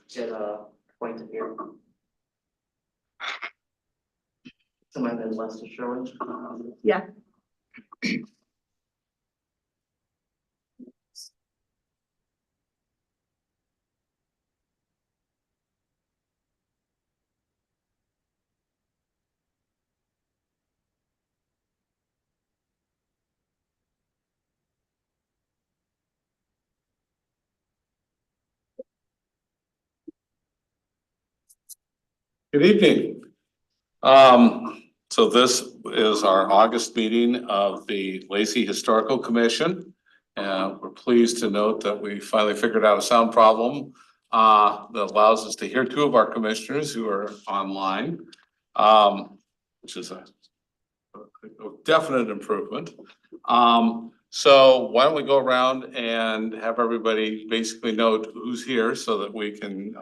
get appointed here. Someone in West of Sherwood. Yeah. Good evening. So this is our August meeting of the Lacey Historical Commission. And we're pleased to note that we finally figured out a sound problem that allows us to hear two of our commissioners who are online, which is a definite improvement. So why don't we go around and have everybody basically note who's here so that we can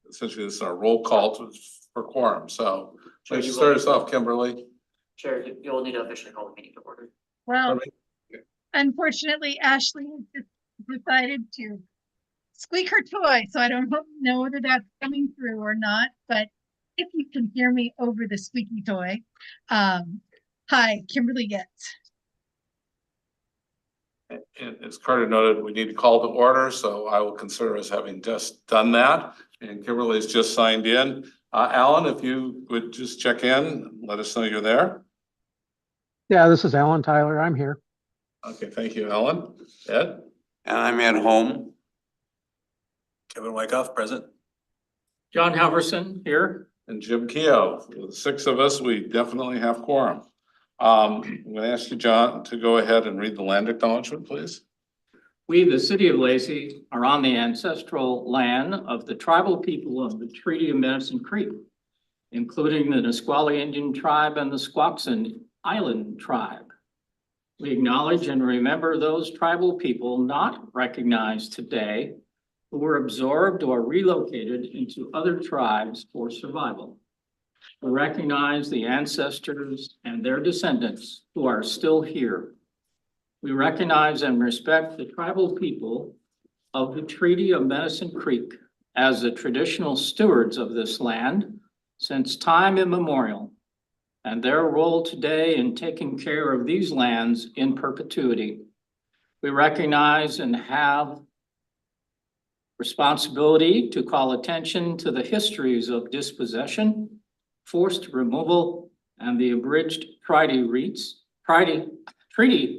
essentially this is our roll call for quorum. So Sure, let's you start will. us off, Kimberly. Sure, you'll need to officially call the meeting to order. Well, unfortunately, Ashley has just decided to squeak her toy, so I don't know whether that's coming through or not, but if you can hear me over the squeaky toy, hi, Kimberly Getz. And as Carter noted, we need to call to order, so I will consider us having just done that. And Kimberly's just signed in. Alan, if you would just check in, let us know you're there. Yeah, this is Alan Tyler. I'm here. Okay, thank you, Alan. Ed? And I'm at home. Kevin Wyckoff, present. John Halverson here. And Jim Keough. With 6 of us, we definitely have quorum. I'm gonna ask you, John, to go ahead and read the land acknowledgement, please. We, the city of Lacey, are on the ancestral land of the tribal people of the Treaty of Medicine Creek, including the Nisqually Indian tribe and the Squaxin Island tribe. We acknowledge and remember those tribal people not recognized today who were absorbed or relocated into other tribes for survival. We recognize the ancestors and their descendants who are still here. We recognize and respect the tribal people of the Treaty of Medicine Creek as the traditional stewards of this land since time immemorial, and their role today in taking care of these lands in perpetuity. We recognize and have responsibility to call attention to the histories of dispossession, forced removal, and the abridged treaty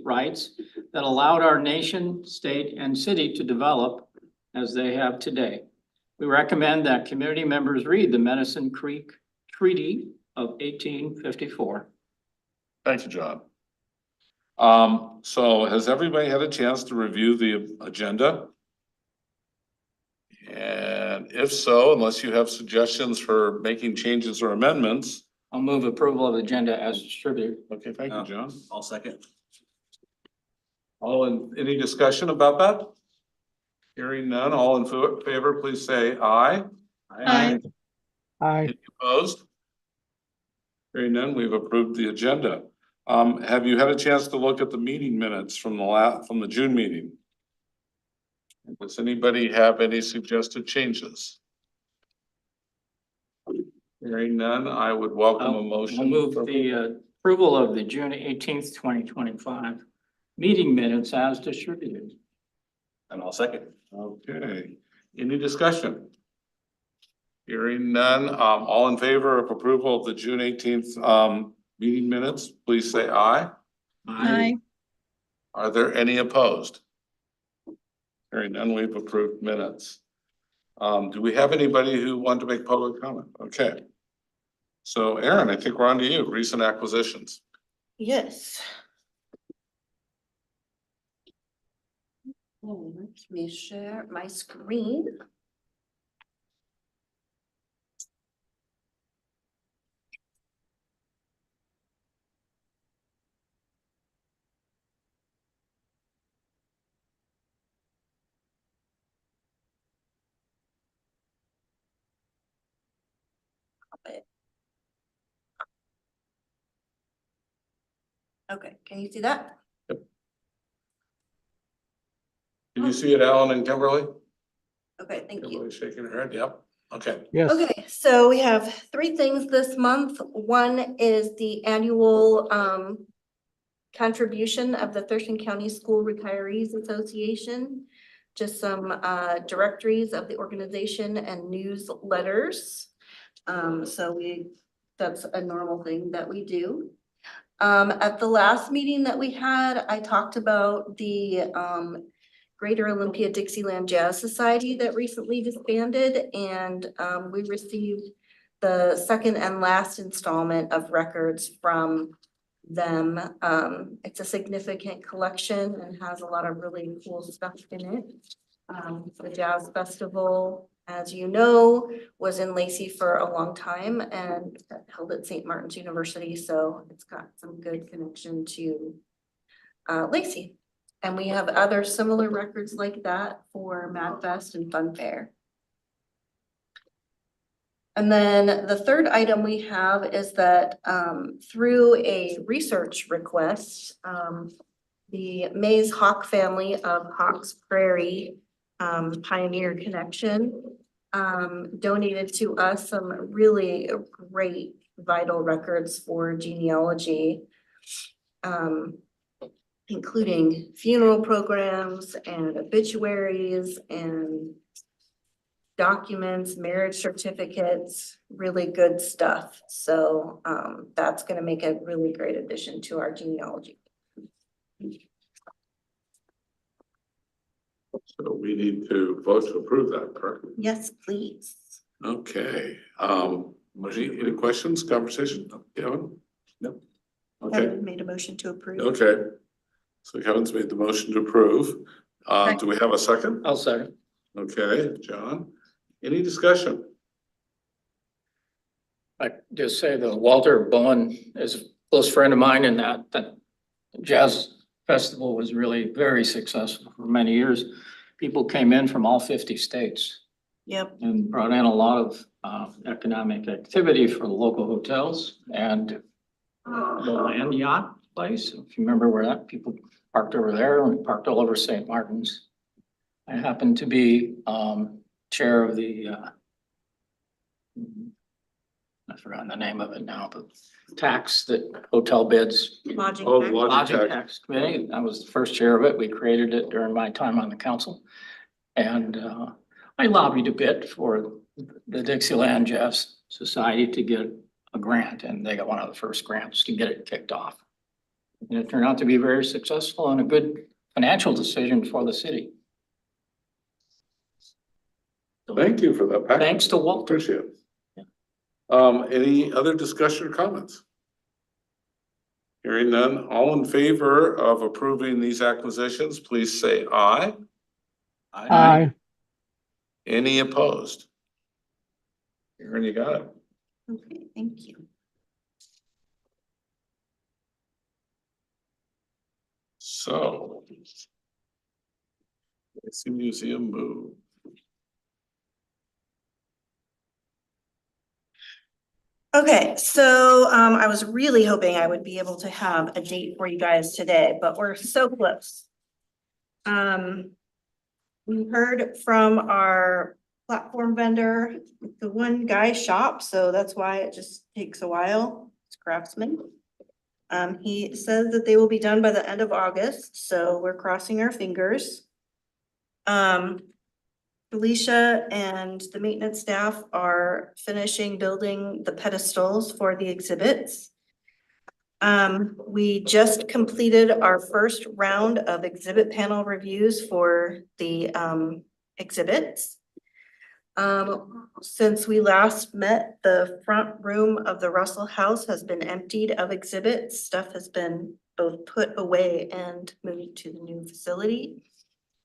rights that allowed our nation, state, and city to develop as they have today. We recommend that community members read the Medicine Creek Treaty of 1854. Thank you, John. So has everybody had a chance to review the agenda? And if so, unless you have suggestions for making changes or amendments. I'll move approval of the agenda as distributed. Okay, thank you, John. I'll second. Any discussion about that? Hearing none, all in favor, please say aye. Aye. Hi. Any opposed? Hearing none, we've approved the agenda. Have you had a chance to look at the meeting minutes from the June meeting? Does anybody have any suggested changes? Hearing none, I would welcome a motion. I'll move the approval of the June 18th, 2025 meeting minutes as distributed. And I'll second. Okay, any discussion? Hearing none, all in favor of approval of the June 18th meeting minutes, please say aye. Aye. Are there any opposed? Hearing none, we've approved minutes. Do we have anybody who want to make public comment? Okay. So Aaron, I think we're on to you, recent acquisitions. Yes. Let me share my screen. Okay, can you see that? Can you see it, Alan and Kimberly? Okay, thank you. Everybody shaking their head, yep, okay. Yes. Okay, so we have three things this month. One is the annual contribution of the Thurston County School Retirees Association. Just some directories of the organization and newsletters. That's a normal thing that we do. At the last meeting that we had, I talked about the Greater Olympia Dixieland Jazz Society that recently disbanded, and we received the second and last installment of records from them. It's a significant collection and has a lot of really cool stuff in it. The Jazz Festival, as you know, was in Lacey for a long time and held at St. Martin's University, so it's got some good connection to Lacey. And we have other similar records like that for Mad Fest and Fun Fair. And then the third item we have is that through a research request, the Mays Hawk family of Hawks Prairie Pioneer Connection donated to us some really great vital records for genealogy, including funeral programs and obituaries and documents, marriage certificates, really good stuff. So that's going to make a really great addition to our genealogy. So we need to vote to approve that, correct? Yes, please. Okay, Margie, any questions, conversation, Kevin? No. Okay, Kevin made a motion to approve. okay. So Kevin's made the motion to approve. Do we have a second? I'll second. Okay, John, any discussion? I just say that Walter Bowen is a close friend of mine, and that jazz festival was really very successful for many years. People came in from all 50 states Yep. and brought in a lot of economic activity for the local hotels and the land yacht place. If you remember where that, people parked over there and parked all over St. Martin's. I happen to be chair of the I've forgotten the name of it now, but tax that hotel bids. Lodging Oh, tax. lodging Lodging tax. tax committee. I was the first chair of it. We created it during my time on the council. And I lobbied a bit for the Dixieland Jazz Society to get a grant, and they got one of the first grants to get it kicked off. And it turned out to be very successful and a good financial decision for the city. So Thank you for that. Pat. thanks to Walter. Appreciate it. Any other discussion or comments? Hearing none, all in favor of approving these acquisitions, please say aye. Aye. Any opposed? Aaron, you got it. Okay, thank you. So. Lacey Museum move. Okay, so I was really hoping I would be able to have a date for you guys today, but we're so close. We heard from our platform vendor, the one guy shop, so that's why it just takes a while. It's Craftsman. He says that they will be done by the end of August, so we're crossing our fingers. Felicia and the maintenance staff are finishing building the pedestals for the exhibits. We just completed our first round of exhibit panel reviews for the exhibits. Since we last met, the front room of the Russell House has been emptied of exhibits. Stuff has been both put away and moved to the new facility.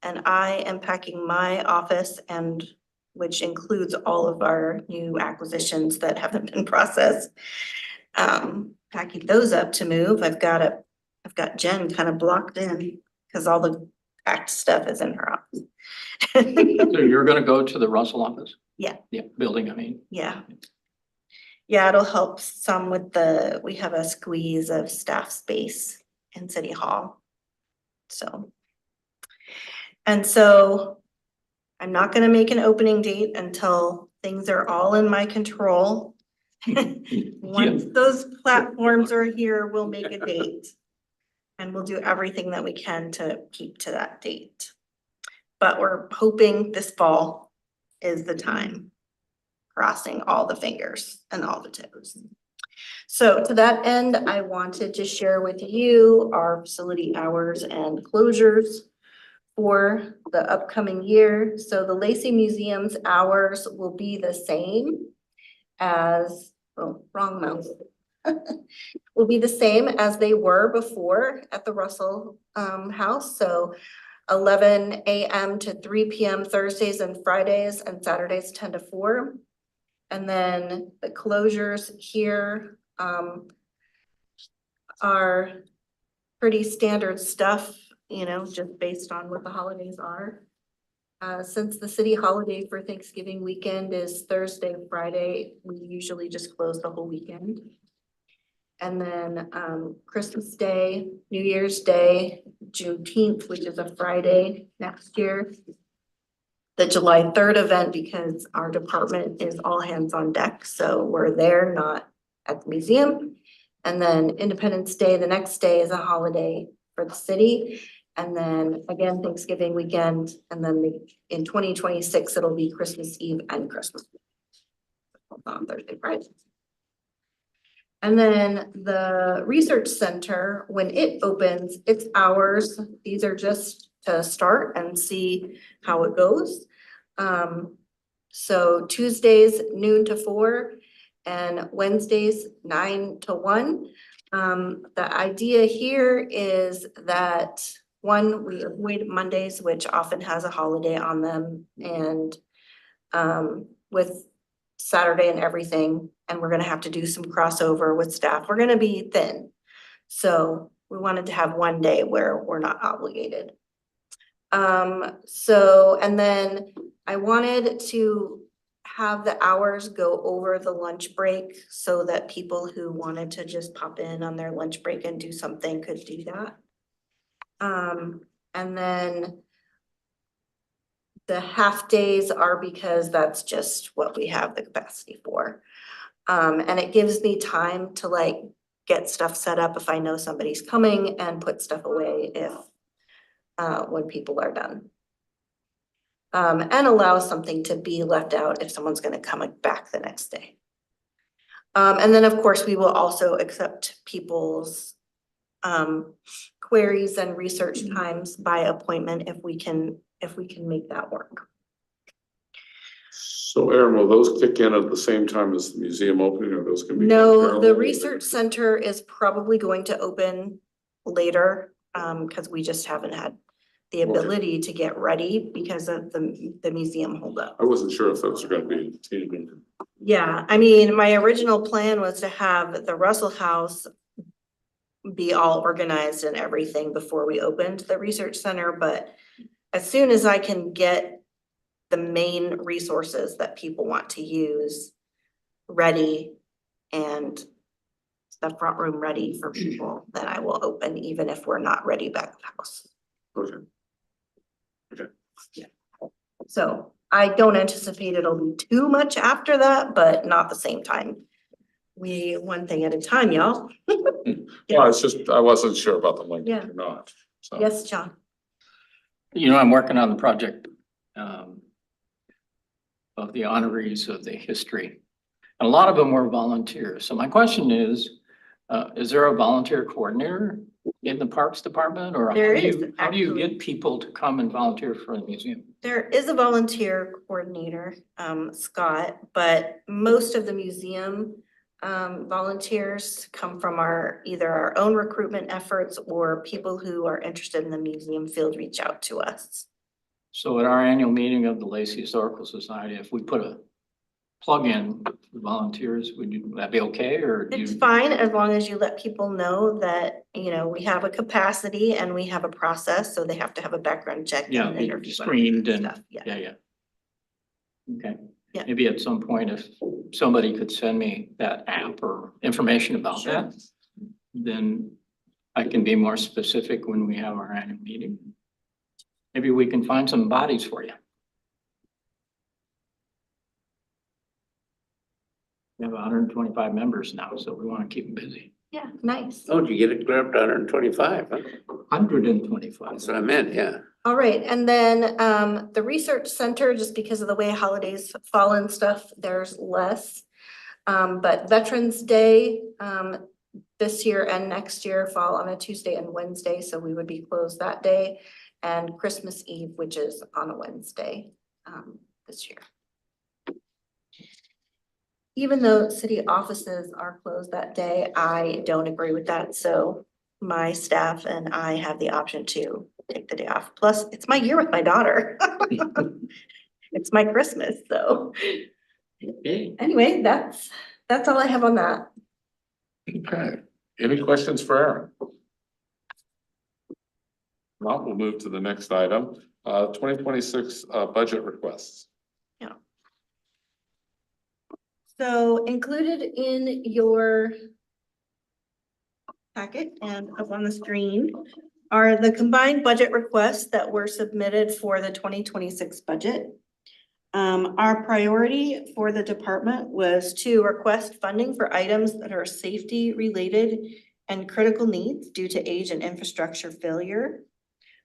And I am packing my office, and which includes all of our new acquisitions that haven't been processed. Packing those up to move. I've got Jen kind of blocked in because all the packed stuff is in her office. So you're gonna go to the Russell office? Yeah. Yeah, building, I mean. Yeah. Yeah, it'll help some with we have a squeeze of staff space in City Hall. So. And so I'm not gonna make an opening date until things are all in my control. Once those platforms are here, we'll make a date. And we'll do everything that we can to keep to that date. But we're hoping this fall is the time. Crossing all the fingers and all the toes. So to that end, I wanted to share with you our facility hours and closures for the upcoming year. So the Lacey Museum's hours will be the same as, oh, wrong mouse. Will be the same as they were before at the Russell House. So 11 a.m. to 3 p.m. Thursdays and Fridays, and Saturdays 10 to 4. And then the closures here are pretty standard stuff, you know, just based on what the holidays are. Since the city holiday for Thanksgiving weekend is Thursday, Friday, we usually just close the whole weekend. And then Christmas Day, New Year's Day, Juneteenth, which is a Friday next year. The July 3rd event, because our department is all hands on deck, so we're there, not at the museum. And then Independence Day, the next day, is a holiday for the city. And then again, Thanksgiving weekend, and then in 2026, it'll be Christmas Eve and Christmas. On Thursday, Friday. And then the research center, when it opens, its hours, these are just to start and see how it goes. So Tuesdays, noon to 4, and Wednesdays, 9 to 1. The idea here is that, one, we avoid Mondays, which often has a holiday on them, and with Saturday and everything, and we're gonna have to do some crossover with staff. We're gonna be thin. So we wanted to have one day where we're not obligated. And then I wanted to have the hours go over the lunch break so that people who wanted to just pop in on their lunch break and do something could do that. And then the half days are because that's just what we have the capacity for. And it gives me time to like get stuff set up if I know somebody's coming, and put stuff away if when people are done. And allow something to be left out if someone's gonna come back the next day. And then, of course, we will also accept people's queries and research times by appointment if we can make that work. So Aaron, will those kick in at the same time as the museum opening, or those can be? No, the research center is probably going to open later, because we just haven't had the ability to get ready because of the museum holdup. I wasn't sure if those were gonna be teaming. Yeah, I mean, my original plan was to have the Russell House be all organized and everything before we opened the research center, but as soon as I can get the main resources that people want to use ready and the front room ready for people, then I will open, even if we're not ready back of house. Okay. So I don't anticipate it'll be too much after that, but not the same time. We one thing at a time, y'all. Well, it's just, I wasn't sure about the link Yeah. or not, so. Yes, John. You know, I'm working on the project of the honorees of the history. And a lot of them were volunteers. So my question is there a volunteer coordinator in the Parks Department, or There how do you actually. get people to come and volunteer for the museum? There is a volunteer coordinator, Scott, but most of the museum volunteers come from either our own recruitment efforts, or people who are interested in the museum field reach out to us. So at our annual meeting of the Lacey Historical Society, if we put a plug in for volunteers, would that be okay, or? It's fine as long as you let people know that, you know, we have a capacity and we have a process, so they have to have a background check. Yeah, and be interview screened and, stuff. Yeah. yeah. Okay. Yeah. Maybe at some point, if somebody could send me that app or information about Sure. that, then I can be more specific when we have our annual meeting. Maybe we can find some bodies for you. We have 125 members now, so we want to keep them busy. Yeah, nice. Oh, did you get it grabbed 125, huh? 125. That's what I meant, yeah. All right, and then the research center, just because of the way holidays fall and stuff, there's less. But Veterans Day this year and next year fall on a Tuesday and Wednesday, so we would be closed that day. And Christmas Eve, which is on a Wednesday this year. Even though city offices are closed that day, I don't agree with that, so my staff and I have the option to take the day off. Plus, it's my year with my daughter. It's my Christmas, so Okay. anyway, that's all I have on that. Okay, any questions for Aaron? Well, we'll move to the next item, 2026 budget requests. So included in your packet and up on the screen are the combined budget requests that were submitted for the 2026 budget. Our priority for the department was to request funding for items that are safety related and critical needs due to age and infrastructure failure.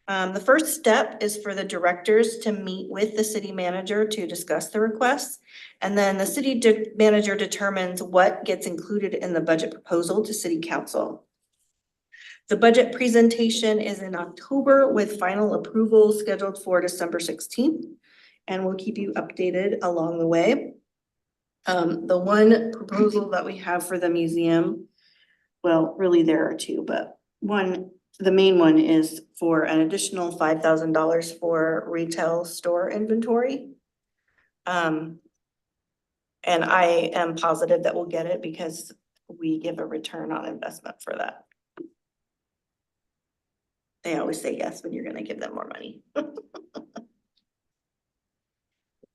The first step is for the directors to meet with the city manager to discuss the requests. And then the city manager determines what gets included in the budget proposal to city council. The budget presentation is in October with final approval scheduled for December 16th. And we'll keep you updated along the way. The one proposal that we have for the museum, well, really there are two, but the main one is for an additional $5,000 for retail store inventory. And I am positive that we'll get it because we give a return on investment for that. They always say yes when you're gonna give them more money.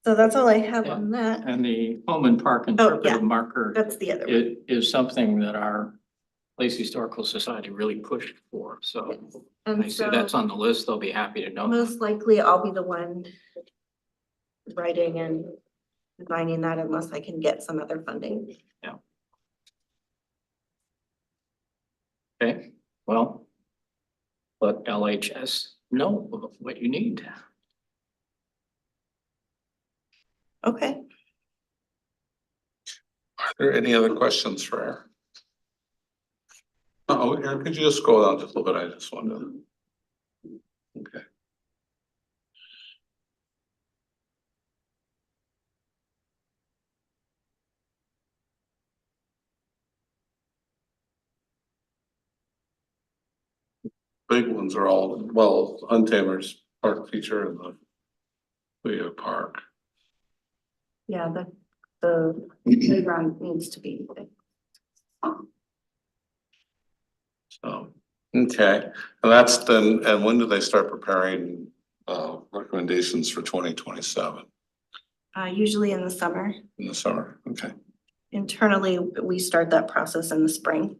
So that's all I have on that. And the home and park yeah. interpretive marker That's the other one. it is something that our Lacey Historical Society really pushed for. So And I say so that's on the list. They'll be happy to know. most likely I'll be the one writing and designing that unless I can get some other funding. Okay, well, let LHS know what you need. Okay. Are there any other questions for Aaron? Oh, Aaron, could you just scroll down just a little bit? I just wanted to. Okay. Big ones are all, well, Untamers Park feature and the Leo Park. Yeah, the playground needs to be. So, okay, and that's then, and when do they start preparing recommendations for 2027? Usually in the summer. In the summer? Okay. Internally, we start that process in the spring.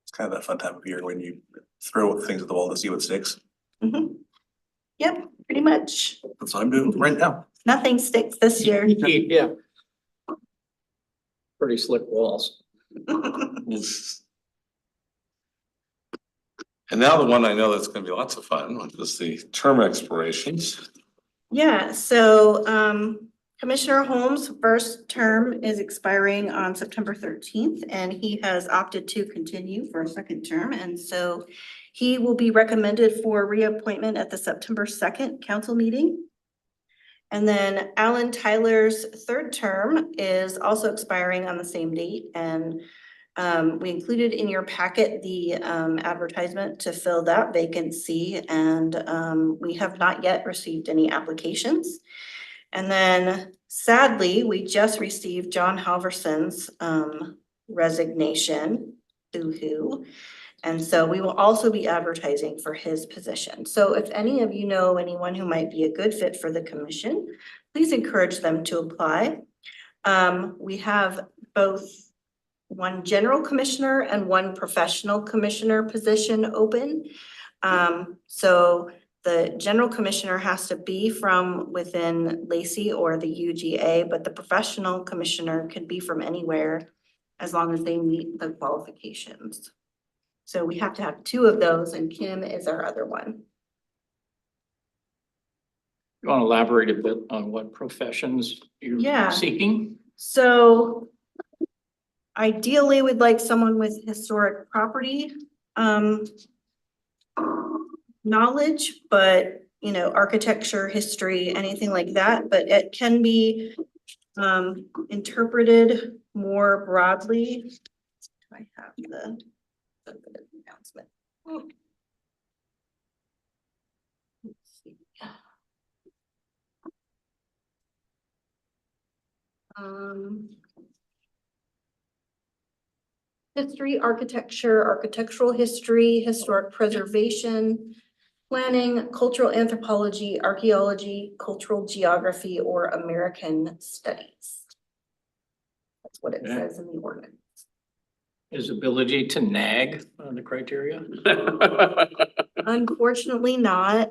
It's kind of that fun time of year when you throw things at the wall to see what sticks. Mhm. Yep, pretty much. That's what I'm doing right now. Nothing sticks this year. Yeah. Pretty slick walls. And now the one I know that's gonna be lots of fun, which is the term expirations. Yeah, so Commissioner Holmes' first term is expiring on September 13th, and he has opted to continue for a second term. And so he will be recommended for reappointment at the September 2nd council meeting. And then Alan Tyler's third term is also expiring on the same date. And we included in your packet the advertisement to fill that vacancy, and we have not yet received any applications. And then sadly, we just received John Halverson's resignation, boo-hoo. And so we will also be advertising for his position. So if any of you know anyone who might be a good fit for the commission, please encourage them to apply. We have both one general commissioner and one professional commissioner position open. So the general commissioner has to be from within Lacey or the UGA, but the professional commissioner can be from anywhere as long as they meet the qualifications. So we have to have two of those, and Kim is our other one. You want to elaborate a bit on what professions Yeah. you're seeking? So ideally, we'd like someone with historic property knowledge, but you know, architecture, history, anything like that, but it can be interpreted more broadly. Do I have the announcement? Let's see. History, architecture, architectural history, historic preservation, planning, cultural anthropology, archaeology, cultural geography, or American studies. That's what it Yeah. says in the ordinance. Is ability to nag the criteria? Unfortunately not.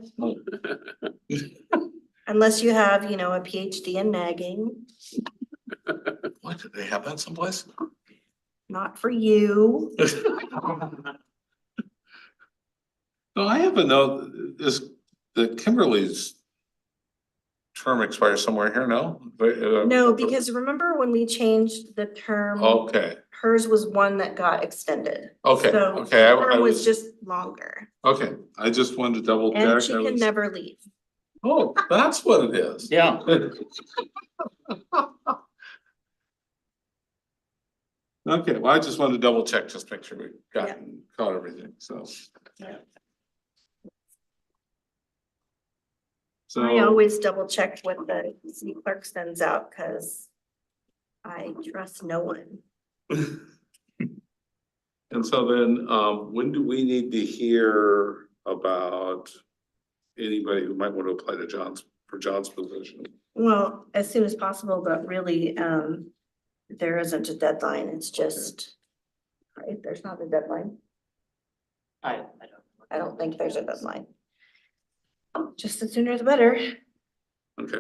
Unless you have, you know, a PhD in nagging, What, do they have that someplace? not for you. No, I have a note, is that Kimberly's term expires somewhere here, no? No, because remember when we changed the term, Okay, hers was one that got extended. okay, So okay, I term was was, just longer, okay, I just wanted to double check. and she I can was- never leave. Oh, that's what it is. Yeah. Okay, well, I just wanted to double check, just make sure we Yeah. caught everything, so. Yeah. So. I always double check what the city clerk sends out, cause I trust no one. And so then, when do we need to hear about anybody who might want to apply to John's position? Well, as soon as possible, but really, there isn't a deadline, it's just, right, there's not a deadline. I don't think there's a deadline. Just the sooner the better. Okay,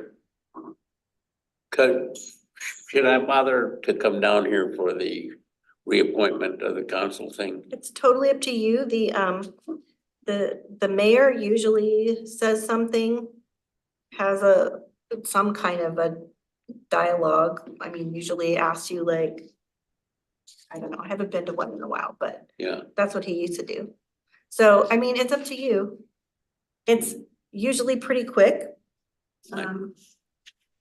Should I bother to come down here for the reappointment of the council thing? It's totally up to you. The mayor usually says something, has some kind of a dialogue. I mean, usually asks you like, I don't know, I haven't been to one in a while, but Yeah, that's what he used to do. So, I mean, it's up to you. It's usually pretty quick.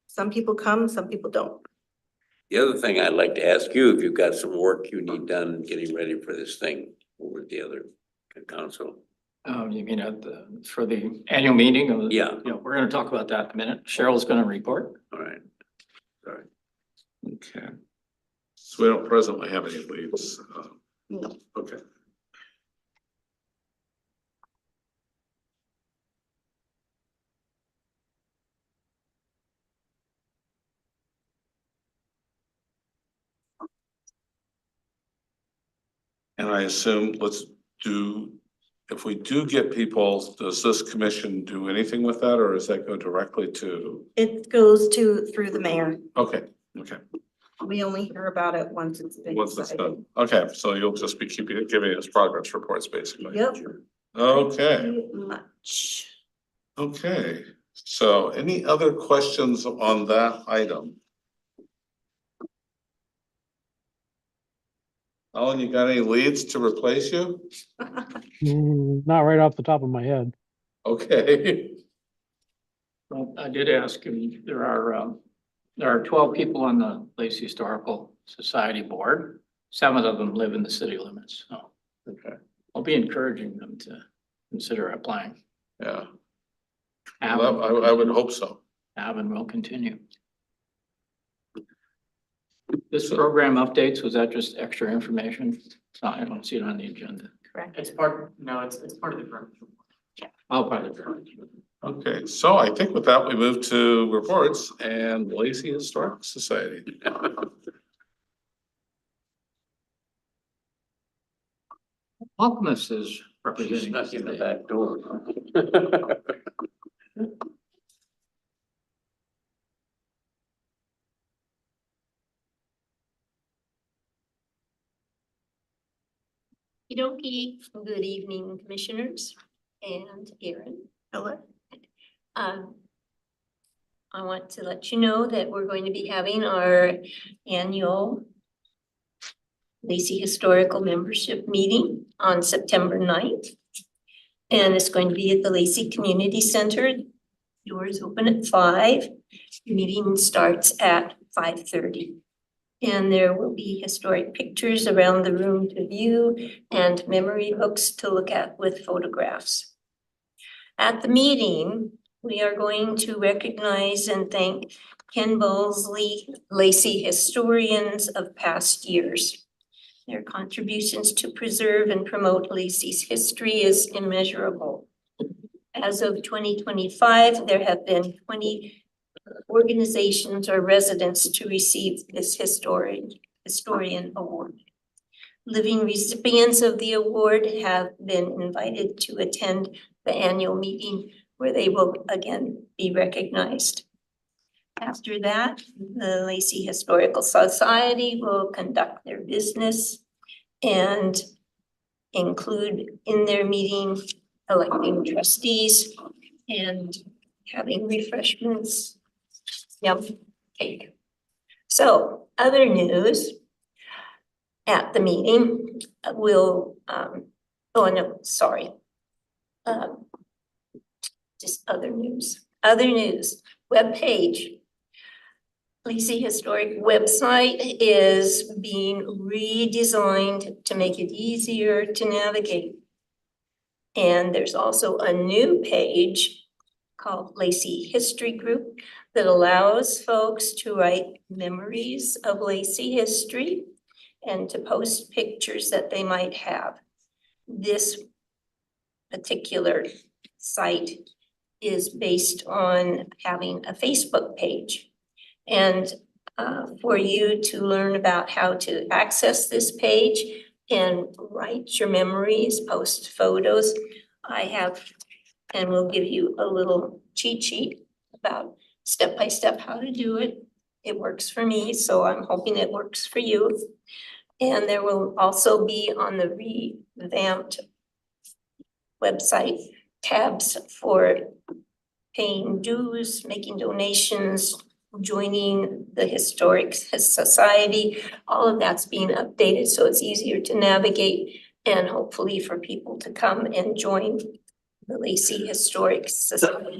Some people come, some people don't. the other thing I'd like to ask you, if you've got some work you need done getting ready for this thing over at the other council. You mean for the annual meeting? Yeah. Yeah, we're gonna talk about that in a minute. Cheryl's gonna report. All right. Sorry. okay. So we don't presently have any leads. No. Okay. And I assume, if we do get people, does this commission do anything with that, or does that go directly to? It goes through the mayor. Okay, okay, We only hear about it once it's been once it's decided. done, okay, so you'll just be giving us progress reports, basically. Yep. Okay, Pretty much. okay, so any other questions on that item? Alan, you got any leads to replace you? Not right off the top of my head. Okay. Well, I did ask him, there are 12 people on the Lacey Historical Society board. 7 of them live in the city limits, so Okay, I'll be encouraging them to consider applying. yeah, Alvin well, I would hope so. will continue. This program updates, was that just extra information? No, I don't see it on the agenda. Correct. It's part of the grant. Oh, part of it. Okay, so I think with that, we move to reports and Lacey Historic Society. Alchemist is representing. Snuck in the back door. Okey-dokey. Good evening, commissioners and Aaron. Hello. Um, I want to let you know that we're going to be having our annual Lacey Historical Membership Meeting on September 9th. And it's going to be at the Lacey Community Center. Doors open at 5. Meeting starts at 5:30. And there will be historic pictures around the room to view and memory books to look at with photographs. At the meeting, we are going to recognize and thank Ken Bowlesley Lacey historians of past years. Their contributions to preserve and promote Lacey's history is immeasurable. As of 2025, there have been 20 organizations or residents to receive this historian award. Living recipients of the award have been invited to attend the annual meeting where they will again be recognized. After that, the Lacey Historical Society will conduct their business and include in their meeting electing trustees and having refreshments. Yep, cake. So other news at the meeting will, oh no, sorry. Just other news, webpage. Lacey Historic website is being redesigned to make it easier to navigate. And there's also a new page called Lacey History Group that allows folks to write memories of Lacey history and to post pictures that they might have. This particular site is based on having a Facebook page. And for you to learn about how to access this page and write your memories, post photos, I have, and we'll give you a little cheat sheet about step-by-step how to do it. It works for me, so I'm hoping it works for you. And there will also be on the revamped website tabs for paying dues, making donations, joining the Historic Society. All of that's being updated so it's easier to navigate and hopefully for people to come and join the Lacey Historic Society.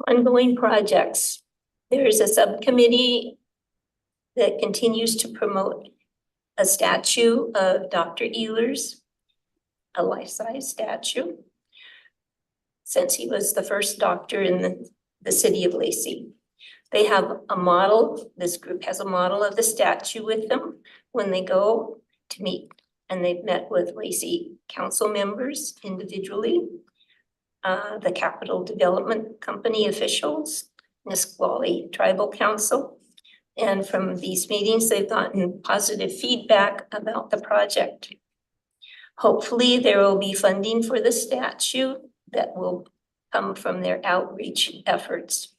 Ongoing projects. There is a subcommittee that continues to promote a statue of Dr. Ehlers, a life-size statue, since he was the first doctor in the city of Lacey. They have a model, this group has a model of the statue with them when they go to meet, and they've met with Lacey council members individually, the Capital Development Company officials, Nisqually Tribal Council. And from these meetings, they've gotten positive feedback about the project. Hopefully, there will be funding for the statue that will come from their outreach efforts.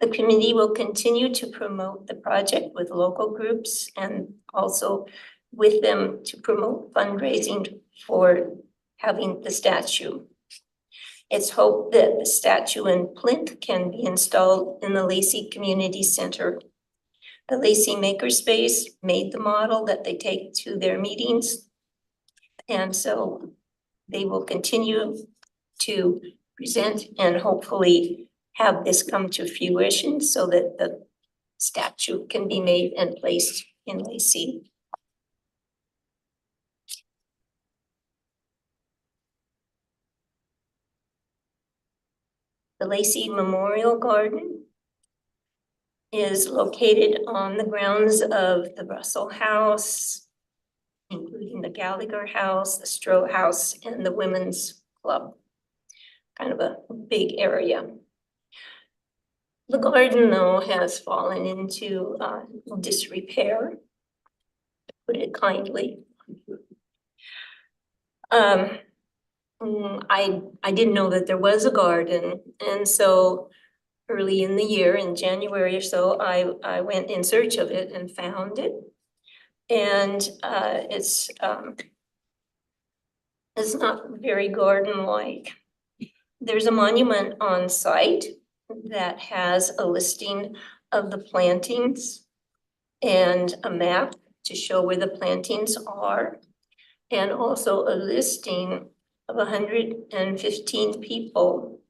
The committee will continue to promote the project with local groups and also with them to promote fundraising for having the statue. It's hoped that the statue and plinth can be installed in the Lacey Community Center. The Lacey Makerspace made the model that they take to their meetings. And so they will continue to present and hopefully have this come to fruition so that the statue can be made and placed in Lacey. The Lacey Memorial Garden is located on the grounds of the Russell House, including the Gallagher House, the Stroh House, and the Women's Club. Kind of a big area. The garden though has fallen into disrepair, to put it kindly. I didn't know that there was a garden, and so early in the year, in January or so, I went in search of it and found it. And it's not very garden-like. There's a monument on site that has a listing of the plantings and a map to show where the plantings are, and also a listing of 115 people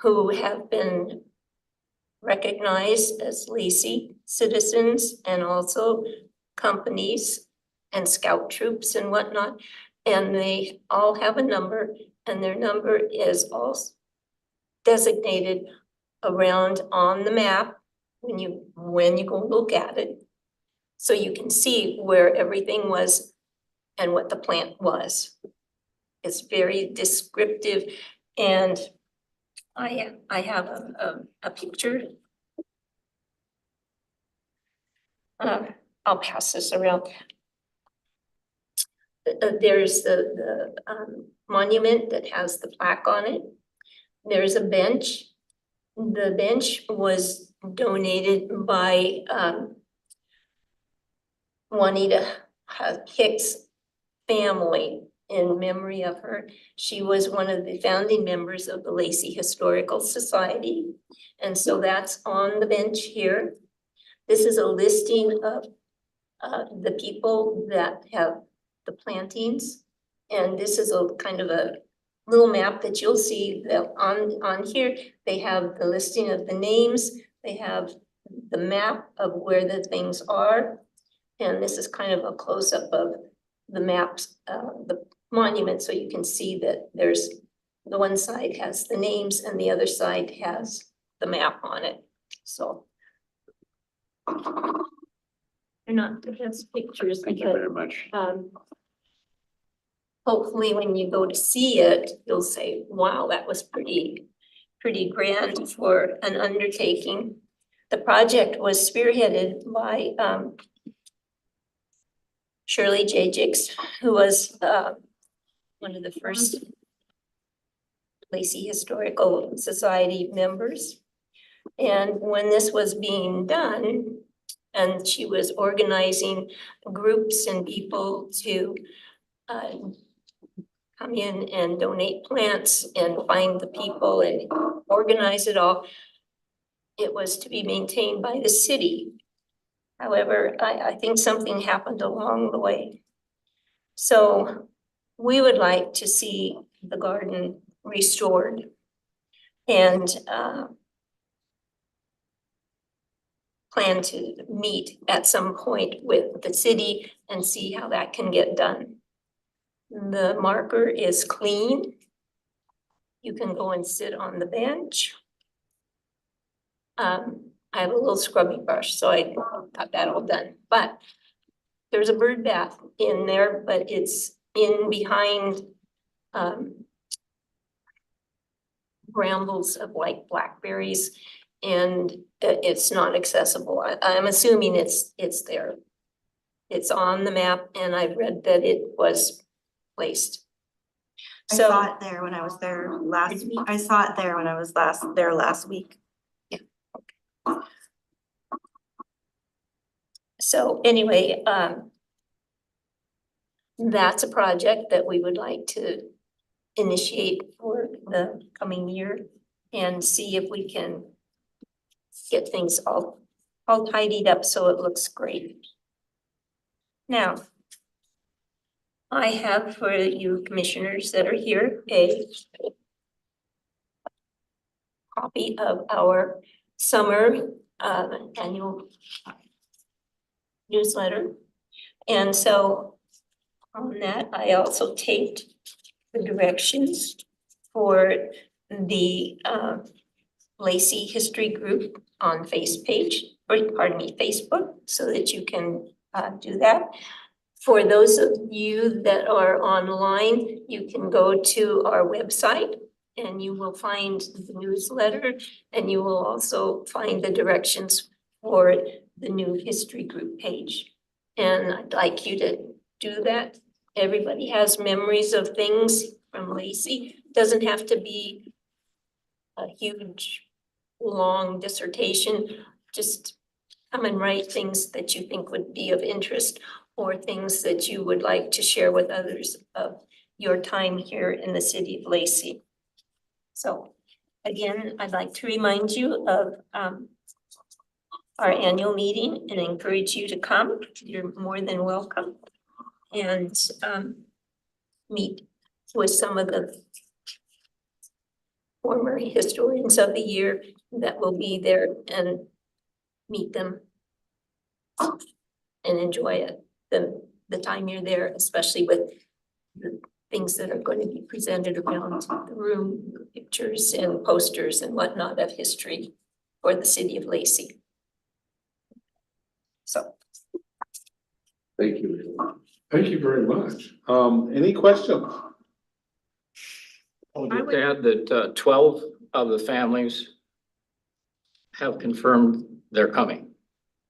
who have been recognized as Lacey citizens, and also companies and scout troops and whatnot. And they all have a number, and their number is also designated around on the map when you go look at it. So you can see where everything was and what the plant was. It's very descriptive, and I have a picture. I'll pass this around. There's the monument that has the plaque on it. There's a bench. The bench was donated by Juanita Hicks' family in memory of her. She was one of the founding members of the Lacey Historical Society. And so that's on the bench here. This is a listing of the people that have the plantings. And this is a kind of a little map that you'll see that on here. They have the listing of the names. They have the map of where the things are. And this is kind of a close-up of the maps, the monument, so you can see that there's the one side has the names and the other side has the map on it. So they're not the best pictures, Thank you very much. Hopefully when you go to see it, you'll say, wow, that was pretty grand for an undertaking. The project was spearheaded by Shirley Jajix, who was one of the first Lacey Historical Society members. And when this was being done, and she was organizing groups and people to come in and donate plants and find the people and organize it all, it was to be maintained by the city. However, I think something happened along the way. So we would like to see the garden restored and plan to meet at some point with the city and see how that can get done. The marker is clean. You can go and sit on the bench. I have a little scrubby brush, so I got that all done, but there's a bird bath in there, but it's in behind brambles of like blackberries, and it's not accessible. I'm assuming it's there. It's on the map, and I've read that it was placed. I So saw it there when I was there last week. I saw it there when I was there last week. So anyway, that's a project that we would like to initiate for the coming year and see if we can get things all tidied up so it looks great. Now, I have for you commissioners that are here a copy of our summer annual newsletter. And so on that, I also taped the directions for the Lacey History Group on Facebook, so that you can do that. For those of you that are online, you can go to our website and you will find the newsletter, and you will also find the directions for the new history group page. And I'd like you to do that. Everybody has memories of things from Lacey. Doesn't have to be a huge, long dissertation. Just come and write things that you think would be of interest or things that you would like to share with others of your time here in the city of Lacey. So again, I'd like to remind you of our annual meeting and encourage you to come. You're more than welcome. And meet with some of the former historians of the year that will be there and meet them and enjoy it, the time you're there, especially with the things that are going to be presented around the room, pictures and posters and whatnot of history for the city of Lacey. So. Thank you. Thank you very much. Any questions? I'll just add that 12 of the families have confirmed they're coming.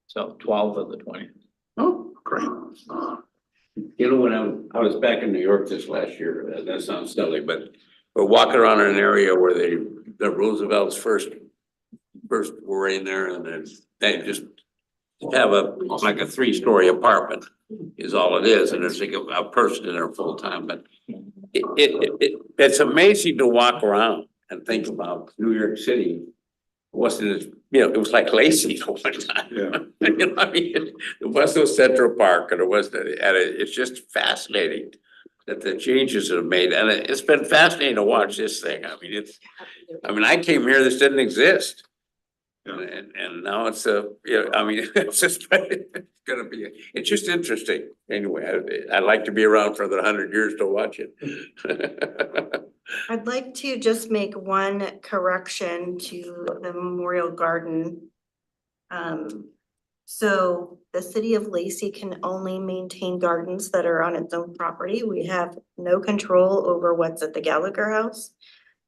So 12 of the 20. Oh, great. You know, when I was back in New York this last year, that sounds silly, but we're walking around in an area where the Roosevelt's first were in there, and then they just have like a 3-story apartment is all it is, and there's like a person in there full time, but it's amazing to walk around and think about New York City. Wasn't it, it was like Lacey at one time. Yeah. You know, I mean, it was no Central Park, and it's just fascinating that the changes that have made, and it's been fascinating to watch this thing. I mean, I came here, this didn't exist. Yeah. And now it's it's just gonna be, it's just interesting. Anyway, I'd like to be around for the 100 years to watch it. I'd like to just make one correction to the Memorial Garden. So the city of Lacey can only maintain gardens that are on its own property. We have no control over what's at the Gallagher House,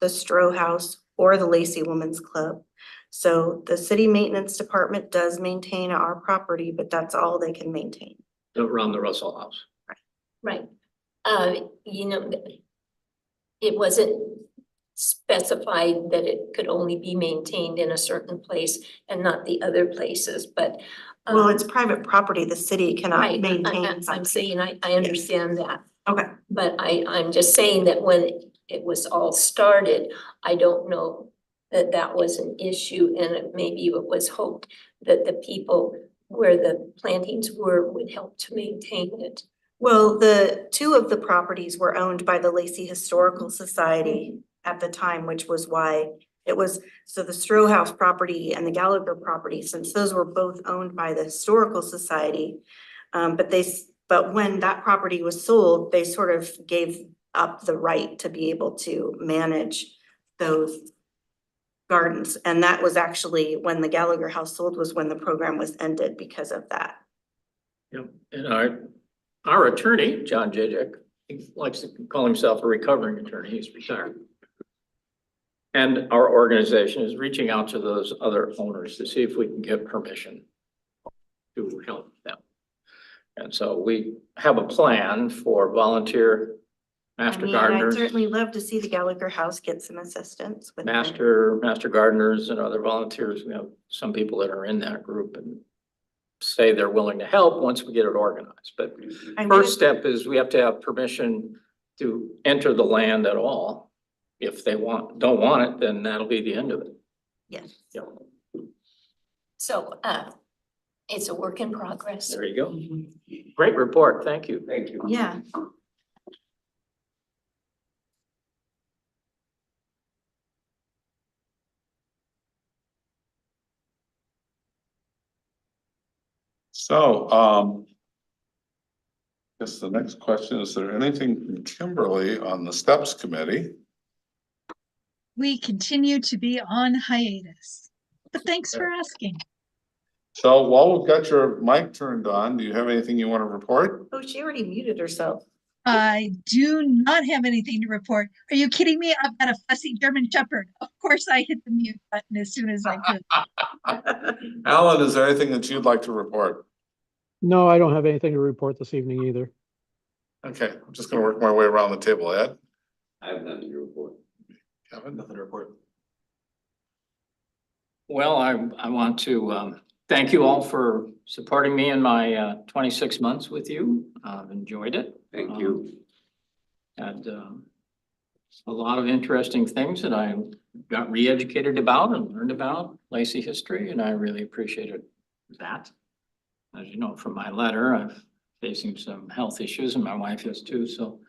the Stroh House, or the Lacey Women's Club. So the city maintenance department does maintain our property, but that's all they can maintain. Around the Russell House. Right. It wasn't specified that it could only be maintained in a certain place and not the other places, but. Well, it's private property. The city cannot Right, maintain I'm something. saying, I understand that, Okay. but I'm just saying that when it was all started, I don't know that was an issue, and maybe it was hoped that the people where the plantings were would help to maintain it. Well, the 2 of the properties were owned by the Lacey Historical Society at the time, which was why it was, so the Stroh House property and the Gallagher property, since those were both owned by the Historical Society. But when that property was sold, they sort of gave up the right to be able to manage those gardens. And that was actually when the Gallagher House sold, was when the program was ended because of that. Yep. And our attorney, John Jajek, he likes to call himself a recovering attorney. He's retired. And our organization is reaching out to those other owners to see if we can get permission to help them. And so we have a plan for volunteer master I'd gardeners, certainly love to see the Gallagher House get some assistance with that. master gardeners and other volunteers. We have some people that are in that group and say they're willing to help once we get it organized. But first step is we have to have permission to enter the land at all. If they don't want it, then that'll be the end of it. Yes. Yeah. So, it's a work in progress. There you go. Great report. Thank you. Thank you. Yeah. So, guess the next question, is there anything from Kimberly on the steps committee? We continue to be on hiatus, but thanks for asking. So while we've got your mic turned on, do you have anything you want to report? Oh, she already muted herself. I do not have anything to report. Are you kidding me? I've got a fussy German Shepherd. Of course I hit the mute button as soon as I could. Alan, is there anything that you'd like to report? No, I don't have anything to report this evening either. Okay, I'm just gonna work my way around the table. Ed? I have nothing to report. Kevin? Nothing to report. Well, I want to thank you all for supporting me in my 26 months with you. I've enjoyed it. Thank you. Had a lot of interesting things that I got re-educated about and learned about Lacey history, and I really appreciated that. As you know from my letter, I'm facing some health issues and my wife is too, so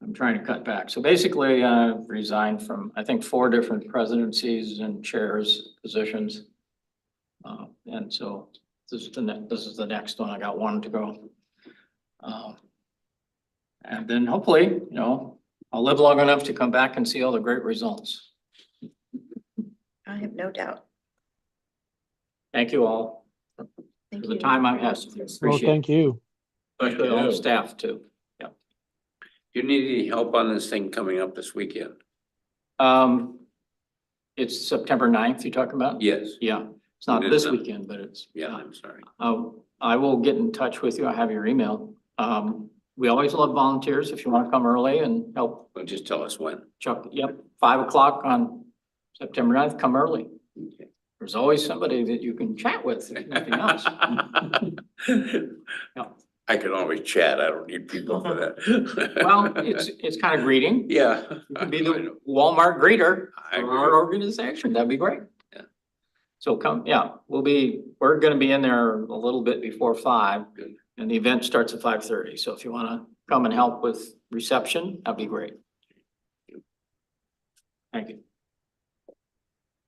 I'm trying to cut back. So basically, I resigned from, I think, 4 different presidencies and chairs positions. And so this is the next one. I got 1 to go. And then hopefully, you know, I'll live long enough to come back and see all the great results. I have no doubt. Thank you all Thank for the you. time I've had. Well, Appreciate thank it, you. especially all the you. staff too. You need any help on this thing coming up this weekend? It's September 9th you're talking about? Yes. Yeah, it's not It is this not. weekend, but it's. Yeah, I'm sorry. I will get in touch with you. I have your email. We always love volunteers if you want to come early and help Well, just tell us when. Chuck. Yep, 5 o'clock on September 9th, come early. Okay. There's always somebody that you can chat with, if nothing else. Yeah. I can always chat. I don't need people for that. Well, it's kind of greeting. Yeah. You could be the Walmart greeter I for agree. our organization. That'd be great. Yeah. So come, yeah, we're gonna be in there a little bit before 5. Good. And the event starts at 5:30. So if you wanna come and help with reception, that'd be great. Thank you.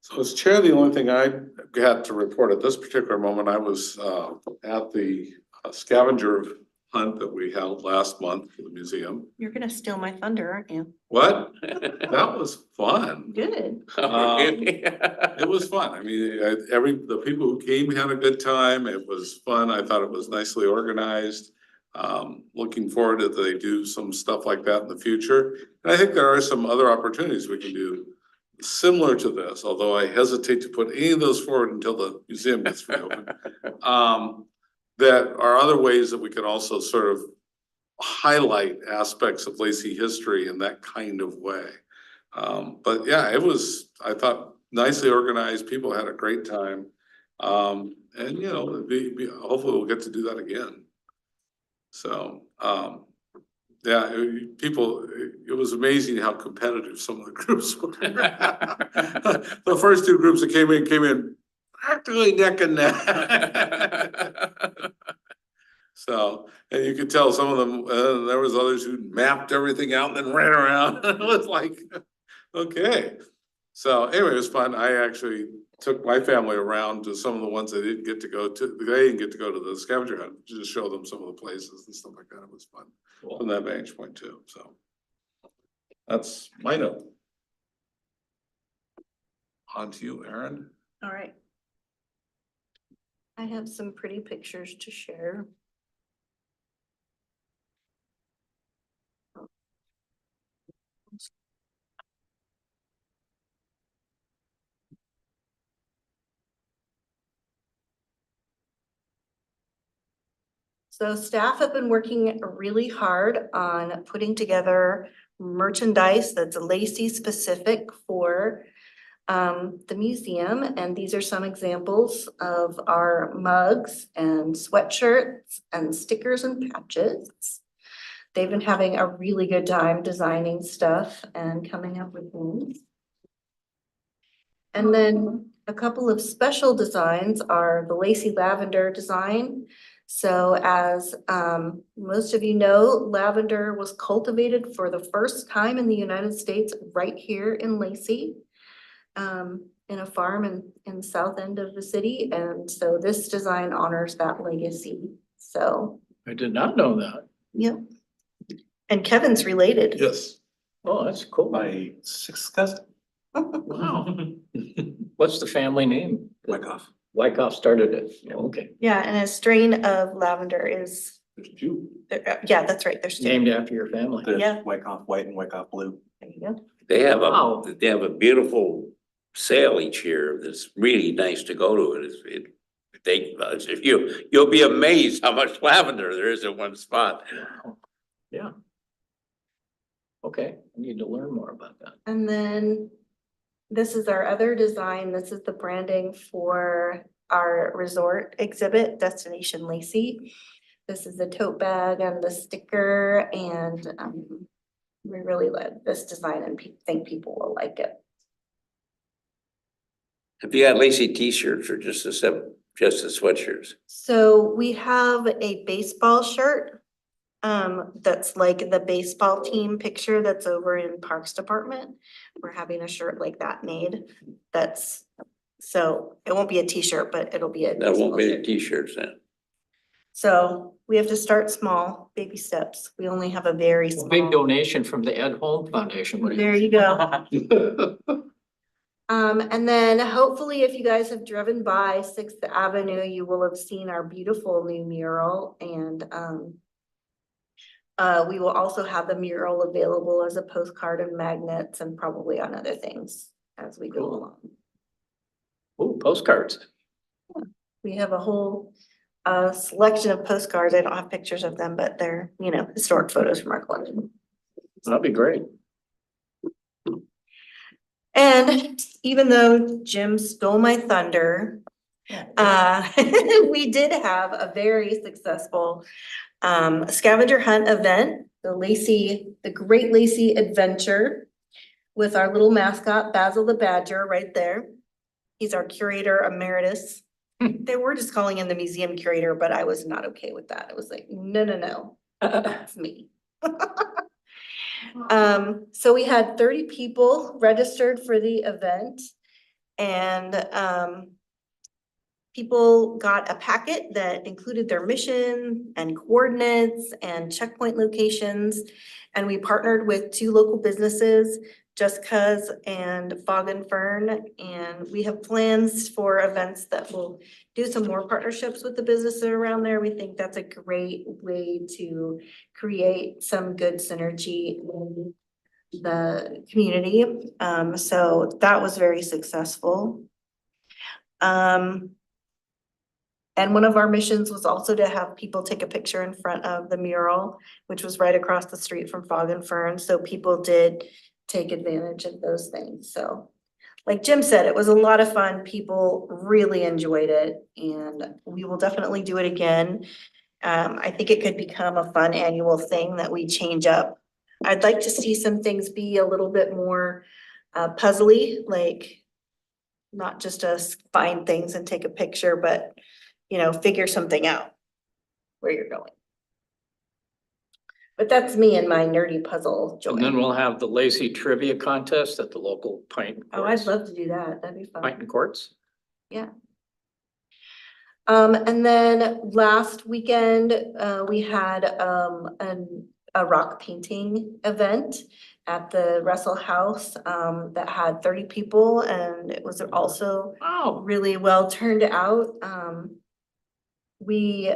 So as chair, the only thing I got to report at this particular moment, I was at the scavenger hunt that we held last month for the museum. You're gonna steal my thunder, aren't you? What? That was fun. Good. It was fun. I mean, the people who came had a good time. It was fun. I thought it was nicely organized. Looking forward to they do some stuff like that in the future. And I think there are some other opportunities we can do similar to this, although I hesitate to put any of those forward until the museum gets reopened. That are other ways that we can also sort of highlight aspects of Lacey history in that kind of way. But yeah, it was, I thought, nicely organized. People had a great time. And you know, hopefully we'll get to do that again. So, yeah, it was amazing how competitive some of the groups were. The first 2 groups that came in practically neck and neck. So, and you could tell some of them, there was others who mapped everything out and then ran around. It was like, okay. So anyway, it was fun. I actually took my family around to some of the ones they didn't get to go to. They didn't get to go to the scavenger hunt, just show them some of the places and stuff like that. It was fun from that vantage point too. So that's my note. On to you, Erin. All right. I have some pretty pictures to share. So staff have been working really hard on putting together merchandise that's Lacey specific for the museum. And these are some examples of our mugs and sweatshirts and stickers and patches. They've been having a really good time designing stuff and coming up with things. And then a couple of special designs are the Lacey lavender design. So as most of you know, lavender was cultivated for the first time in the United States right here in Lacey, in a farm in the south end of the city. And so this design honors that legacy. So, I did not know that. yep. And Kevin's related. Yes. Oh, that's cool. My 6th cousin, Wow. What's the family name? Wyckoff. Wyckoff started it. Yeah, okay. Yeah, and a strain of lavender is There's two. Yeah, that's right, there's two. Named after your family. There's Yeah. Wyckoff white and Wyckoff blue. There you go. Wow. They have a beautiful sale each year that's really nice to go to. If you'll be amazed how much lavender there is in one spot. Yeah. Okay, I need to learn more about that. And then this is our other design. This is the branding for our resort exhibit, Destination Lacey. This is the tote bag and the sticker, and we really love this design and think people will like it. Have you got Lacey t-shirts or just the sweatshirts? So we have a baseball shirt. That's like the baseball team picture that's over in Parks Department. We're having a shirt like that made. So it won't be a t-shirt, but it'll be a. That won't be the baseball shirt. t-shirts then. So we have to start small, baby steps. We only have a very A small. big donation from the Ed Home Foundation. What do There you go. And then hopefully if you guys have driven by Sixth Avenue, you will have seen our beautiful new mural, and we will also have the mural available as a postcard and magnets and probably on other things as we go Cool. along. Oh, postcards. We have a whole selection of postcards. I don't have pictures of them, but they're, historic photos from our collection. That'd be great. And even though Jim stole my thunder, we did have a very successful scavenger hunt event, the Great Lacey Adventure, with our little mascot, Basil the Badger, right there. He's our curator emeritus. They were just calling him the museum curator, but I was not okay with that. I was like, no, that's me. So we had 30 people registered for the event, and people got a packet that included their mission and coordinates and checkpoint locations. And we partnered with 2 local businesses, Just Cuz and Fog and Fern. And we have plans for events that will do some more partnerships with the businesses around there. We think that's a great way to create some good synergy in the community. So that was very successful. And one of our missions was also to have people take a picture in front of the mural, which was right across the street from Fog and Fern. So people did take advantage of those things. So like Jim said, it was a lot of fun. People really enjoyed it, and we will definitely do it again. I think it could become a fun annual thing that we change up. I'd like to see some things be a little bit more puzzly, like not just us find things and take a picture, but figure something out where you're going. But that's me and my nerdy puzzle joy. And then we'll have the Lacey Trivia Contest at the local pint. Oh, I'd love to do that. That'd be fun. Pint and Courts. Yeah. And then last weekend, we had a rock painting event at the Russell House that had 30 people, and it was also really well turned out. We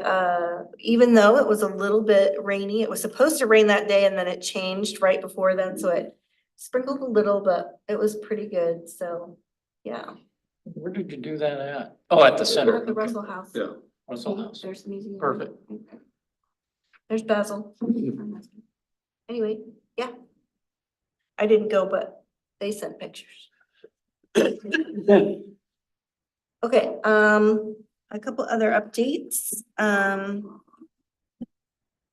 even though it was a little bit rainy, it was supposed to rain that day, and then it changed right before then, so it sprinkled a little, but it was pretty good. So yeah. Where did you do that at? Oh, at the center. At the Okay. Russell House. Yeah. Russell House. There's the museum. Perfect. There's Basil. Anyway, yeah. I didn't go, but they sent pictures. Okay, a couple other updates.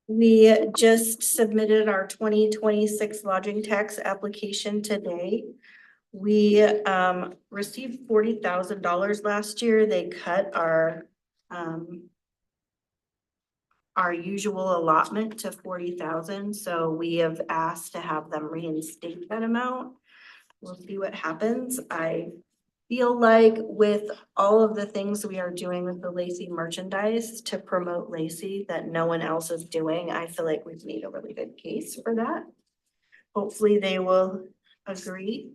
We just submitted our 2026 lodging tax application today. We received $40,000 last year. They cut our usual allotment to 40,000, so we have asked to have them reinstate that amount. We'll see what happens. I feel like with all of the things we are doing with the Lacey merchandise to promote Lacey that no one else is doing, I feel like we've made a really good case for that. Hopefully they will agree.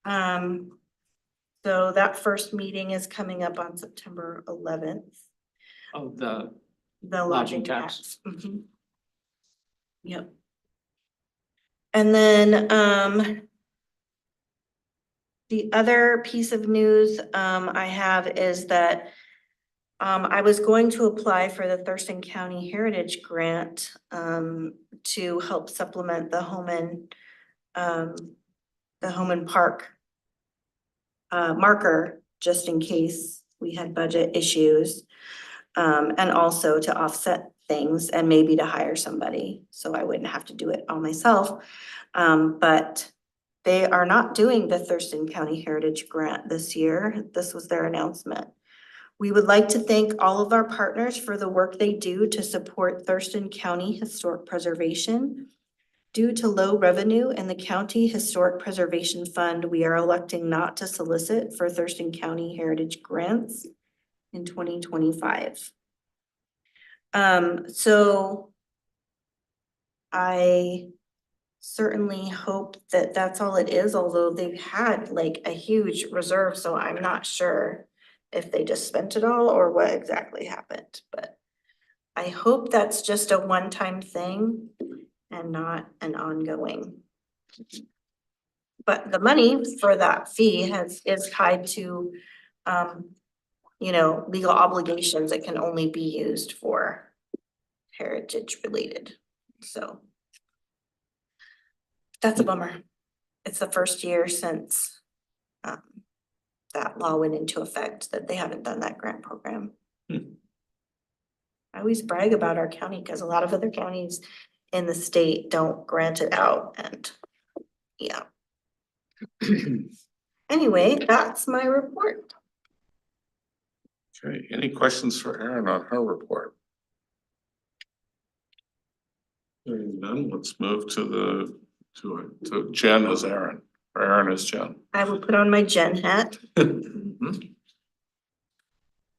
So that first meeting is coming up on September 11th. Of the The Lodging lodging tax. tax. Mhm. Yep. And then, the other piece of news, I have is that I was going to apply for the Thurston County Heritage Grant, to help supplement the Homan Park marker, just in case we had budget issues. And also to offset things and maybe to hire somebody, so I wouldn't have to do it all myself. But they are not doing the Thurston County Heritage Grant this year. This was their announcement. We would like to thank all of our partners for the work they do to support Thurston County Historic Preservation. Due to low revenue in the County Historic Preservation Fund, we are electing not to solicit for Thurston County Heritage Grants in 2025. So I certainly hope that that's all it is, although they've had like a huge reserve, so I'm not sure if they just spent it all or what exactly happened, but I hope that's just a one-time thing and not an ongoing. But the money for that fee is tied to, legal obligations that can only be used for heritage related, so. That's a bummer. It's the first year since that law went into effect that they haven't done that grant program. I always brag about our county because a lot of other counties in the state don't grant it out, and yeah. Anyway, that's my report. Okay, any questions for Erin on her report? Hearing none, let's move to Jen as Erin, or Erin as Jen. I will put on my Jen hat. Mhm.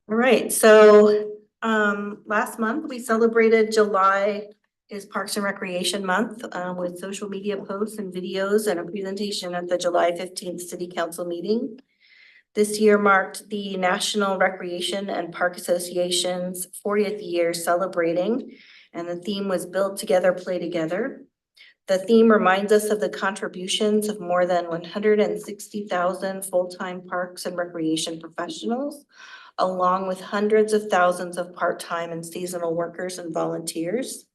All right, so last month we celebrated July is Parks and Recreation Month with social media posts and videos and a presentation at the July 15th City Council meeting. This year marked the National Recreation and Park Association's 40th year celebrating, and the theme was Build Together, Play Together. The theme reminds us of the contributions of more than 160,000 full-time parks and recreation professionals, along with hundreds of thousands of part-time and seasonal workers and volunteers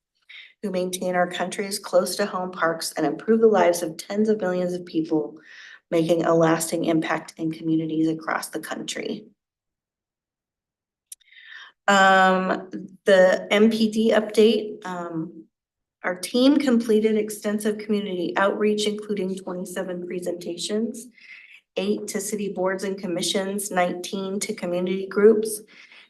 who maintain our country's close to home parks and improve the lives of tens of millions of people, making a lasting impact in communities across the country. The MPD update, our team completed extensive community outreach, including 27 presentations, 8 to city boards and commissions, 19 to community groups,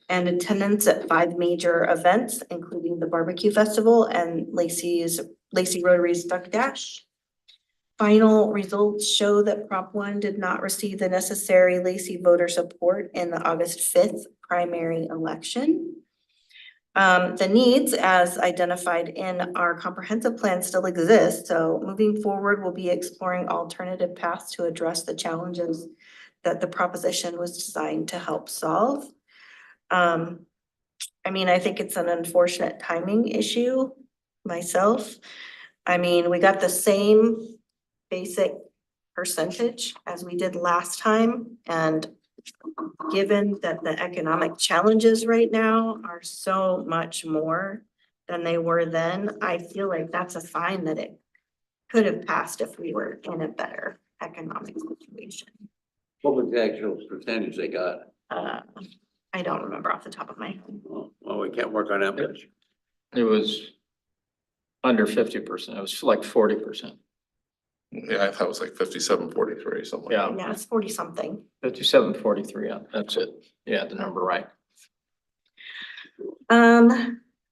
and attendance at 5 major events, including the Barbecue Festival and Lacey Rotary's Duck Dash. Final results show that Prop 1 did not receive the necessary Lacey voter support in the August 5th primary election. The needs as identified in our comprehensive plan still exist, so moving forward, we'll be exploring alternative paths to address the challenges that the proposition was designed to help solve. I think it's an unfortunate timing issue myself. We got the same basic percentage as we did last time, and given that the economic challenges right now are so much more than they were then, I feel like that's a sign that it could have passed if we were in a better economic situation. What was the actual percentage they got? I don't remember off the top of my head. Well, we can't work on that much. It was under 50%. It was like 40%. Yeah, I thought it was like 57-43, something. Yeah. Yeah, it's 40 something. 57-43. Yeah, that's it. Yeah, the number right.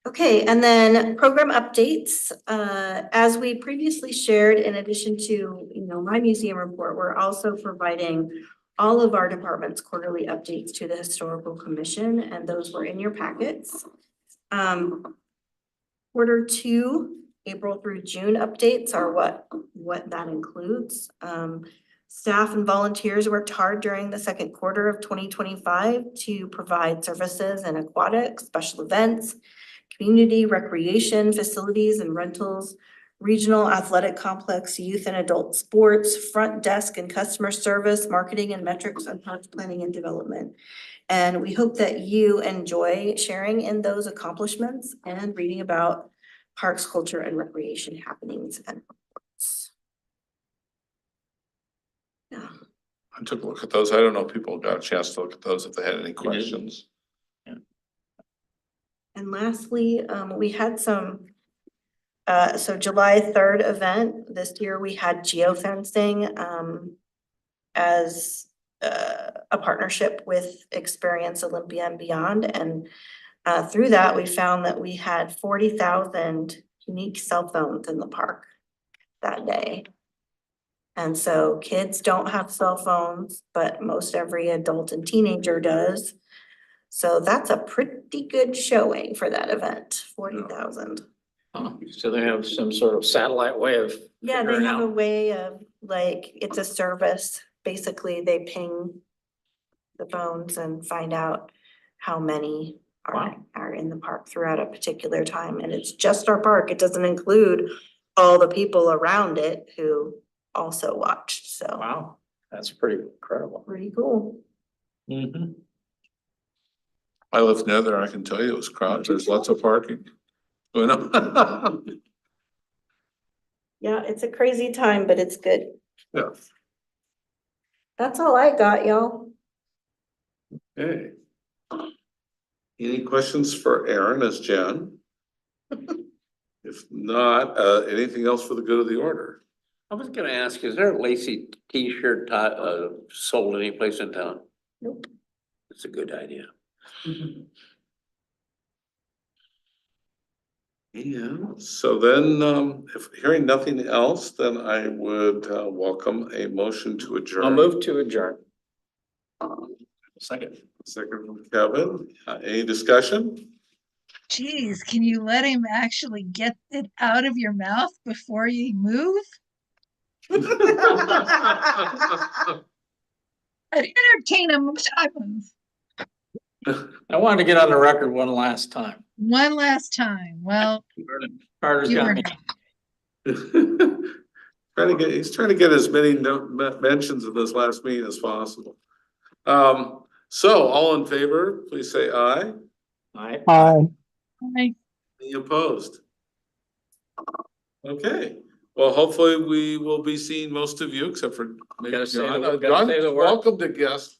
Okay, and then program updates. As we previously shared, in addition to, my museum report, we're also providing all of our departments' quarterly updates to the Historical Commission, and those were in your packets. Quarter 2, April through June updates are what that includes. Staff and volunteers worked hard during the second quarter of 2025 to provide services in aquatics, special events, community recreation facilities and rentals, regional athletic complex, youth and adult sports, front desk and customer service, marketing and metrics, and parks planning and development. And we hope that you enjoy sharing in those accomplishments and reading about parks, culture, and recreation happenings and reports. Yeah. I took a look at those. I don't know if people got a chance to look at those if they had any questions. And lastly, we had some, so July 3rd event, this year we had geofencing, as a partnership with Experience Olympia and Beyond. And through that, we found that we had 40,000 unique cell phones in the park that day. And so kids don't have cell phones, but most every adult and teenager does. So that's a pretty good showing for that event, 40,000. Oh, so they have some sort of satellite way of. Yeah, they figuring have a out. way of, like, it's a service. Basically, they ping the phones and find out how many are in the park throughout a particular time. And it's just our park. It doesn't include all the people around it who also watched. So Wow, that's pretty incredible. pretty cool. Mm-hmm. I live near there. I can tell you it was crowded. There's lots of parking. You know? Yeah, it's a crazy time, but it's good. Yeah. That's all I got, y'all. Okay. Any questions for Aaron as Jen? If not, anything else for the good of the order? I was gonna ask, is there a Lacey t-shirt sold any place in town? Nope. It's a good idea. Yeah, so then, if hearing nothing else, then I would welcome a motion to adjourn. I'll move to adjourn. Second. Second from Kevin. Any discussion? Geez, can you let him actually get it out of your mouth before you move? I'd entertain him. I move. I wanted to get on the record one last time. One last time. Well, Carter's you got were me. He's trying to get as many mentions of this last meeting as possible. So all in favor, please say aye. Aye. Hi. Any opposed? Okay, well, hopefully we will be seeing most of you except for maybe Gotta say the John. word- gotta say the word. Welcome to guest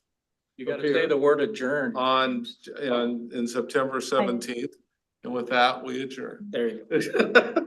You gotta say the word adjourn. in September 17th. And with that, we adjourn. There you go.